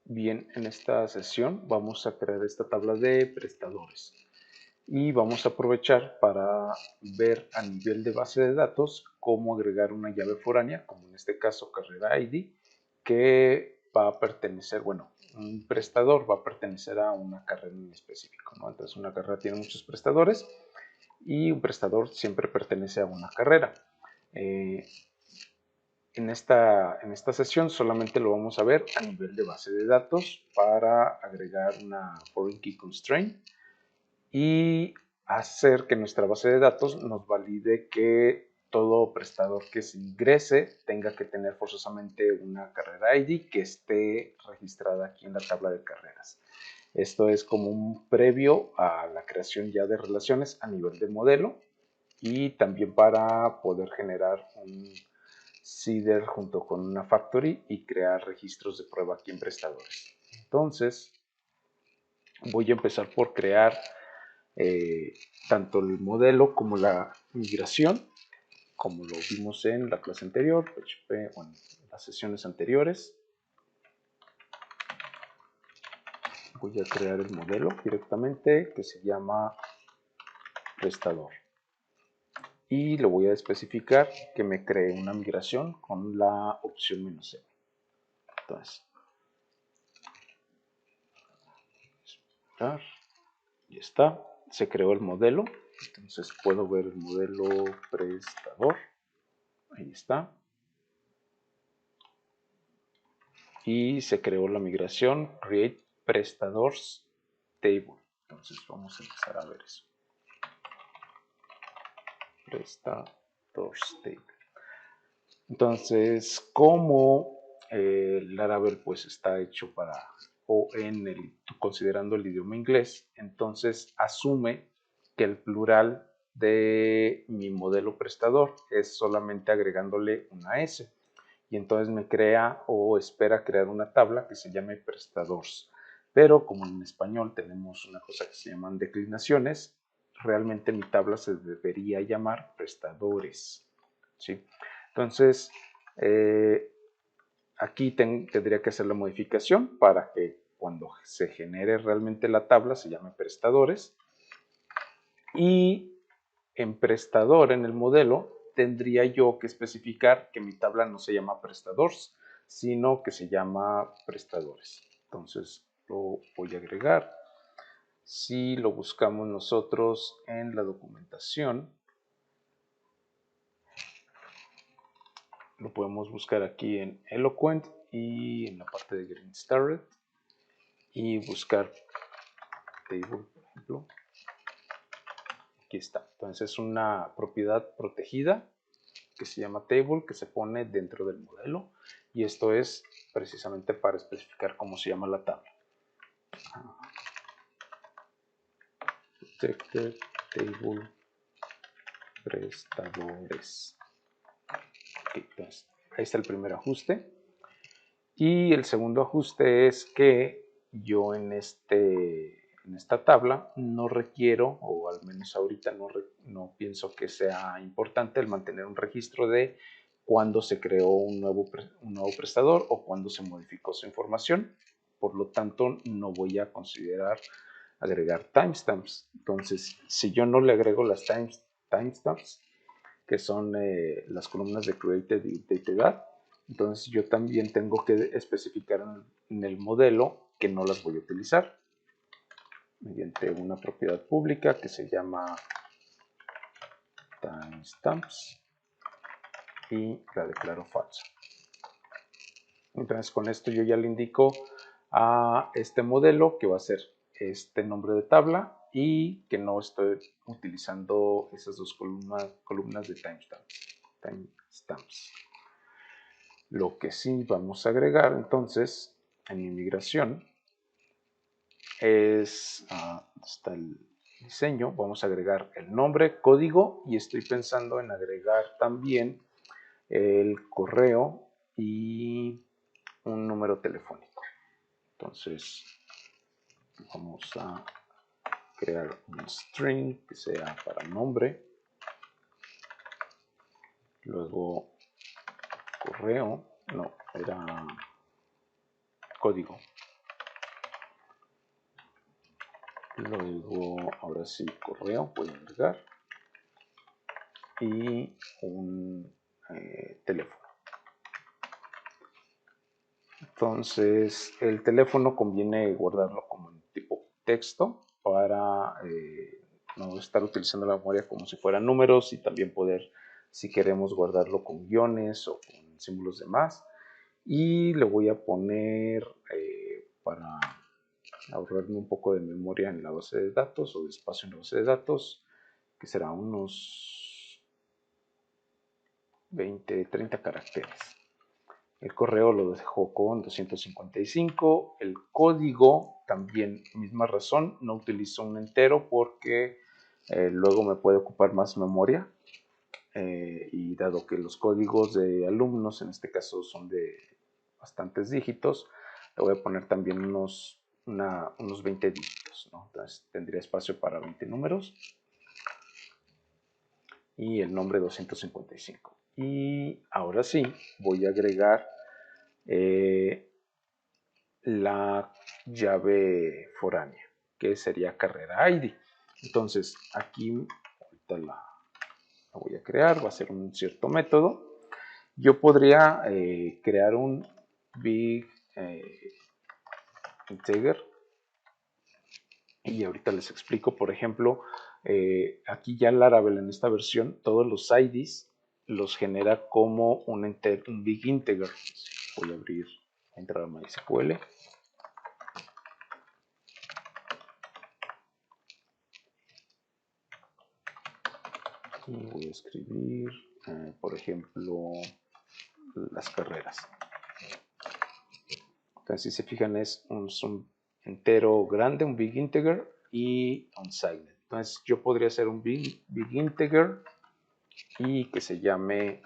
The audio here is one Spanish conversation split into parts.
Bien, en esta sesión vamos a crear esta tabla de prestadores y vamos a aprovechar para ver a nivel de base de datos cómo agregar una llave foránea, como en este caso carrera ID, que va a pertenecer, bueno, un prestador va a pertenecer a una carrera en específico, ¿no? Entonces una carrera tiene muchos prestadores y un prestador siempre pertenece a una carrera. En esta sesión solamente lo vamos a ver a nivel de base de datos para agregar una foreign key constraint y hacer que nuestra base de datos nos valide que todo prestador que se ingrese tenga que tener forzosamente una carrera ID que esté registrada aquí en la tabla de carreras. Esto es como un previo a la creación ya de relaciones a nivel de modelo y también para poder generar un Seeder junto con una factory y crear registros de prueba aquí en prestadores. Entonces, voy a empezar por crear tanto el modelo como la migración, como lo vimos en la clase anterior, PHP, bueno, en las sesiones anteriores. Voy a crear el modelo directamente que se llama prestador. Y lo voy a especificar que me cree una migración con la opción "-c". Entonces, y está, se creó el modelo, entonces puedo ver el modelo prestador, ahí está, y se creó la migración create prestadors table. Entonces vamos a empezar a ver eso, prestadors table. Entonces, como Laravel pues está hecho para, o considerando el idioma inglés, entonces asume que el plural de mi modelo prestador es solamente agregándole una S. Y entonces me crea o espera crear una tabla que se llame prestadors. Pero como en español tenemos una cosa que se llaman declinaciones, realmente mi tabla se debería llamar prestadores, ¿sí? Entonces, aquí tendría que hacer la modificación para que cuando se genere realmente la tabla se llame prestadores. Y en prestador, en el modelo, tendría yo que especificar que mi tabla no se llama prestadores, sino que se llama prestadores. Entonces lo voy a agregar. Si lo buscamos nosotros en la documentación, lo podemos buscar aquí en Eloquent y en la parte de Getting Started y buscar table, por ejemplo. Aquí está. Entonces es una propiedad protegida que se llama table, que se pone dentro del modelo, y esto es precisamente para especificar cómo se llama la tabla. Protected table prestadores. Okay, entonces, ahí está el primer ajuste. Y el segundo ajuste es que yo en esta tabla no requiero, o al menos ahorita no pienso que sea importante el mantener un registro de cuándo se creó un nuevo prestador o cuándo se modificó su información. Por lo tanto, no voy a considerar agregar timestamps. Entonces, si yo no le agrego las timestamps, que son las columnas de created y updated, entonces yo también tengo que especificar en el modelo que no las voy a utilizar mediante una propiedad pública que se llama timestamps y la declaro falsa. Entonces con esto yo ya le indico a este modelo que va a ser este nombre de tabla y que no estoy utilizando esas dos columnas de timestamps. Lo que sí vamos a agregar entonces en mi migración es, está el diseño, vamos a agregar el nombre, código y estoy pensando en agregar también el correo y un número telefónico. Entonces vamos a crear un string que sea para nombre, luego correo, no, era código. luego ahora sí correo voy a agregar y un teléfono. Entonces el teléfono conviene guardarlo como en tipo texto para no estar utilizando la memoria como si fueran números, y también poder, si queremos, guardarlo con guiones o con símbolos de más. Y le voy a poner para ahorrarme un poco de memoria en la base de datos o de espacio en la base de datos, que será unos 20-30 caracteres. El correo lo dejo con 255. El código también, misma razón, no utilizo un entero porque luego me puede ocupar más memoria. Y dado que los códigos de alumnos en este caso son de bastantes dígitos, le voy a poner también unos 20 dígitos, ¿no? Entonces tendría espacio para 20 números y el nombre 255. Y ahora sí voy a agregar la llave foránea, que sería carrera ID. Entonces aquí ahorita la voy a crear, va a ser un cierto método. Yo podría crear un big integer, y ahorita les explico. Por ejemplo, aquí ya Laravel en esta versión todos los IDs los genera como un big integer. Voy a abrir, entrar a MySQL y voy a escribir por ejemplo las carreras. Entonces, si se fijan, es un entero grande, un big integer y unsigned. Entonces, yo podría hacer un big integer y que se llame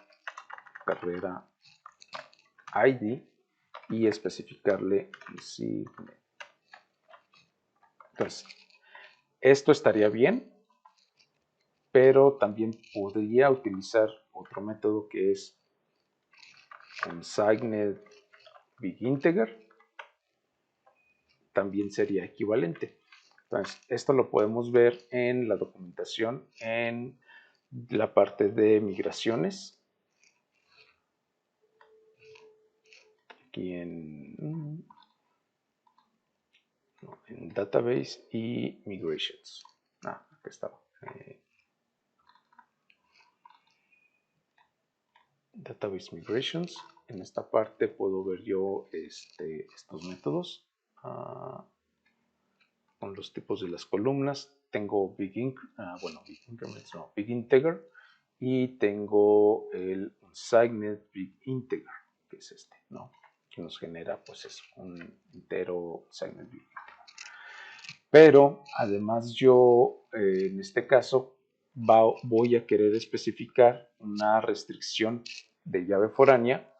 carrera ID y especificarle insigned. Entonces, esto estaría bien, pero también podría utilizar otro método que es unsigned big integer. También sería equivalente. Entonces, esto lo podemos ver en la documentación en la parte de migraciones. Aquí en Database y Migrations. Aquí estaba. Database Migrations. En esta parte puedo ver yo estos métodos. Con los tipos de las columnas. Tengo Big Integer, y tengo el Unsigned Big Integer, que es este, ¿no? Que nos genera pues un entero Unsigned Big Integer. Pero además yo en este caso voy a querer especificar una restricción de llave foránea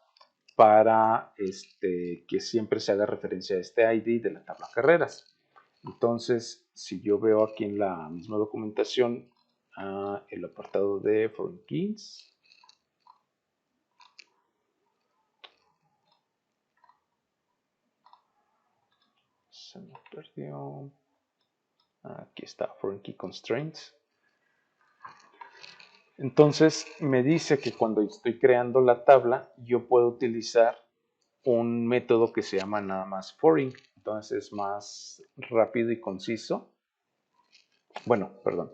para que siempre se haga referencia a este ID de la tabla carreras. Entonces, si yo veo aquí en la misma documentación el apartado de foreign keys, se me perdió. Aquí está, foreign key constraints. Entonces me dice que cuando estoy creando la tabla, yo puedo utilizar un método que se llama nada más foreign. Entonces es más rápido y conciso. Bueno, perdón.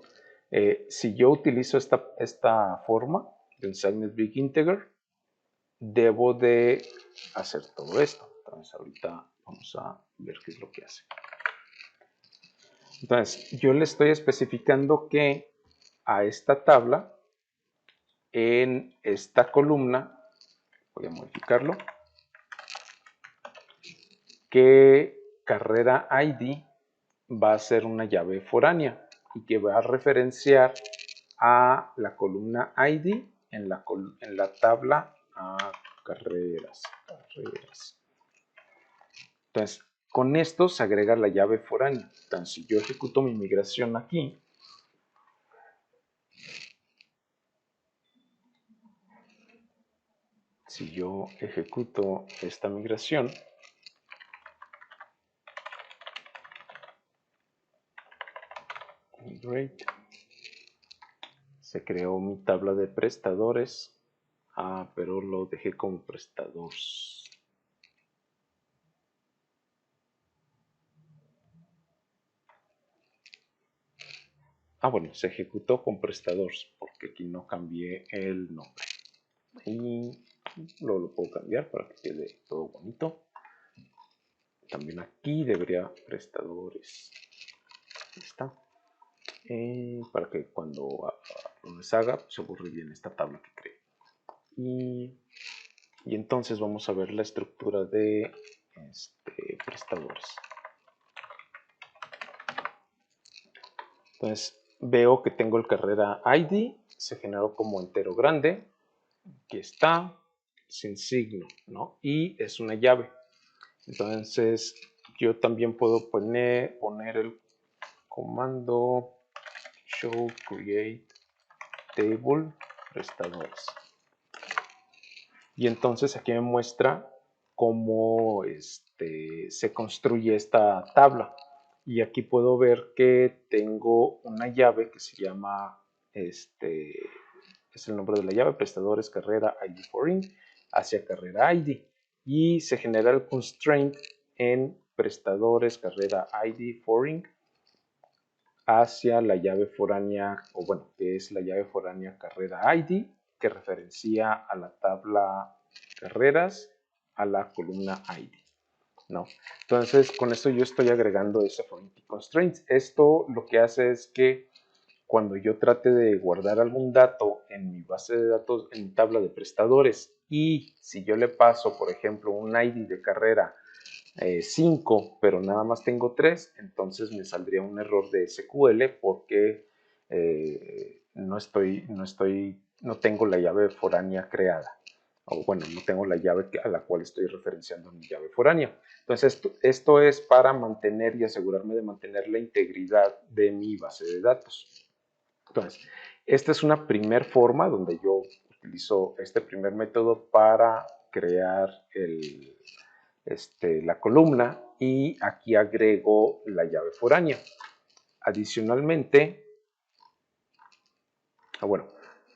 Si yo utilizo esta forma de unsigned big integer, debo de hacer todo esto. Entonces ahorita vamos a ver qué es lo que hace. Entonces yo le estoy especificando que a esta tabla, en esta columna, voy a modificarlo, que carrera ID va a ser una llave foránea y que va a referenciar a la columna ID en la tabla carreras. Entonces, con esto se agrega la llave foránea. Entonces, si yo ejecuto mi migración aquí, si yo ejecuto esta migración, Great. Se creó mi tabla de prestadores. Pero lo dejé como prestadores. Bueno, se ejecutó con prestadores porque aquí no cambié el nombre. Y lo puedo cambiar para que quede todo bonito. También aquí debería prestadores. Ahí está. Para que cuando lo deshaga se borre bien esta tabla que creé. Y entonces vamos a ver la estructura de prestadores. Entonces veo que tengo el carrera ID, se generó como entero grande, que está sin signo, ¿no? Y es una llave. Entonces yo también puedo poner el comando show create table prestadores. Y entonces aquí me muestra cómo se construye esta tabla. Y aquí puedo ver que tengo una llave que se llama, es el nombre de la llave, prestadores carrera ID foreign hacia carrera ID. Y se genera el constraint en prestadores carrera ID foreign hacia la llave foránea, o bueno, que es la llave foránea carrera ID, que referencia a la tabla carreras a la columna ID, ¿no? Entonces, con esto yo estoy agregando ese foreign key constraint. Esto lo que hace es que cuando yo trate de guardar algún dato en mi base de datos, en mi tabla de prestadores, y si yo le paso, por ejemplo, un ID de carrera 5, pero nada más tengo 3, entonces me saldría un error de SQL porque no tengo la llave foránea creada. O bueno, no tengo la llave a la cual estoy referenciando mi llave foránea. Entonces, esto es para mantener y asegurarme de mantener la integridad de mi base de datos. Entonces, esta es una primer forma donde yo utilizo este primer método para crear la columna, y aquí agrego la llave foránea. Adicionalmente, bueno,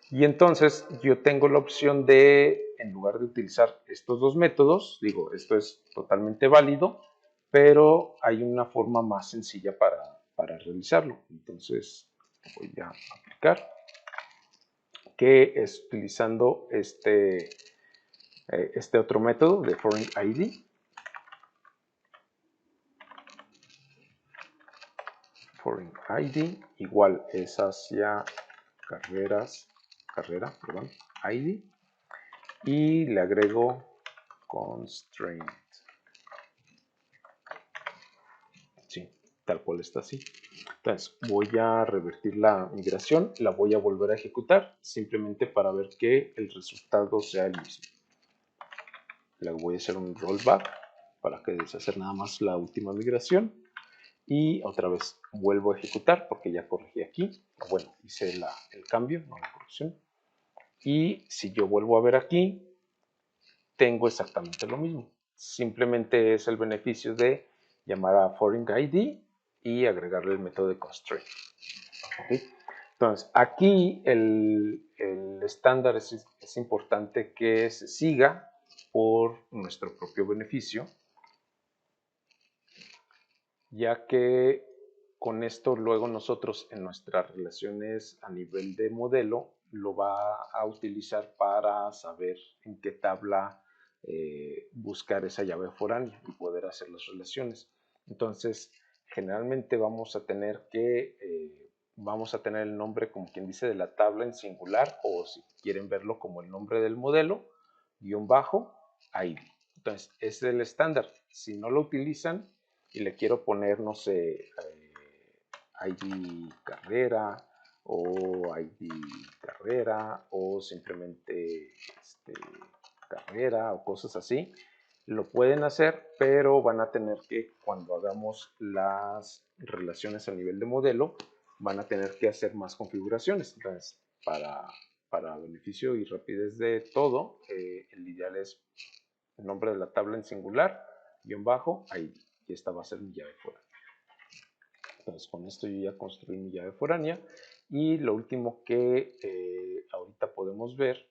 y entonces yo tengo la opción de, en lugar de utilizar estos dos métodos, digo, esto es totalmente válido, pero hay una forma más sencilla para realizarlo. Entonces voy a aplicar, que es utilizando este otro método de foreign ID. Foreign ID igual es hacia carrera, ID, y le agrego constraint. Sí, tal cual está así. Entonces voy a revertir la migración, la voy a volver a ejecutar simplemente para ver que el resultado sea el mismo. Le voy a hacer un rollback para que deshacer nada más la última migración. Y otra vez vuelvo a ejecutar porque ya corregí aquí. Bueno, hice el cambio, no la corrección. Y si yo vuelvo a ver aquí, tengo exactamente lo mismo. Simplemente es el beneficio de llamar a foreign ID y agregarle el método de constraint. ¿Okay? Entonces, aquí el estándar es importante que se siga por nuestro propio beneficio, ya que con esto luego nosotros en nuestras relaciones a nivel de modelo lo va a utilizar para saber en qué tabla buscar esa llave foránea y poder hacer las relaciones. Entonces, generalmente vamos a tener el nombre, como quien dice, de la tabla en singular, o si quieren verlo como el nombre del modelo, _ID. Entonces, ese es el estándar. Si no lo utilizan y le quiero poner, no sé, ID carrera o ID carrera o simplemente carrera o cosas así, lo pueden hacer, pero van a tener que, cuando hagamos las relaciones a nivel de modelo, van a tener que hacer más configuraciones. Entonces, para beneficio y rapidez de todo, el ideal es el nombre de la tabla en singular, _ID, y esta va a ser mi llave fuera. Entonces con esto yo ya construí mi llave foránea y lo último que ahorita podemos ver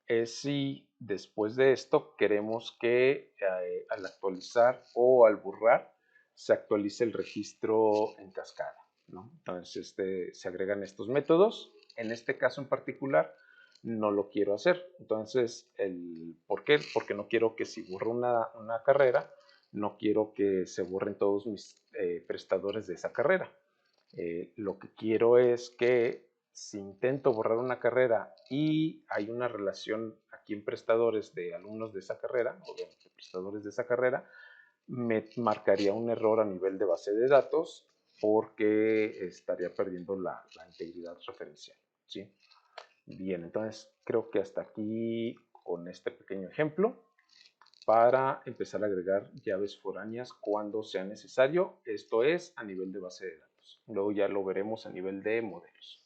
es si después de esto queremos que al actualizar o al borrar se actualice el registro en cascada, ¿no? Entonces se agregan estos métodos. En este caso en particular no lo quiero hacer. Entonces, ¿por qué? Porque no quiero que si borro una carrera, no quiero que se borren todos mis prestadores de esa carrera. Lo que quiero es que si intento borrar una carrera y hay una relación aquí en prestadores de alumnos de esa carrera o de prestadores de esa carrera, me marcaría un error a nivel de base de datos porque estaría perdiendo la integridad referencial, ¿sí? Bien, entonces creo que hasta aquí con este pequeño ejemplo para empezar a agregar llaves foráneas cuando sea necesario, esto es a nivel de base de datos. Luego ya lo veremos a nivel de modelos.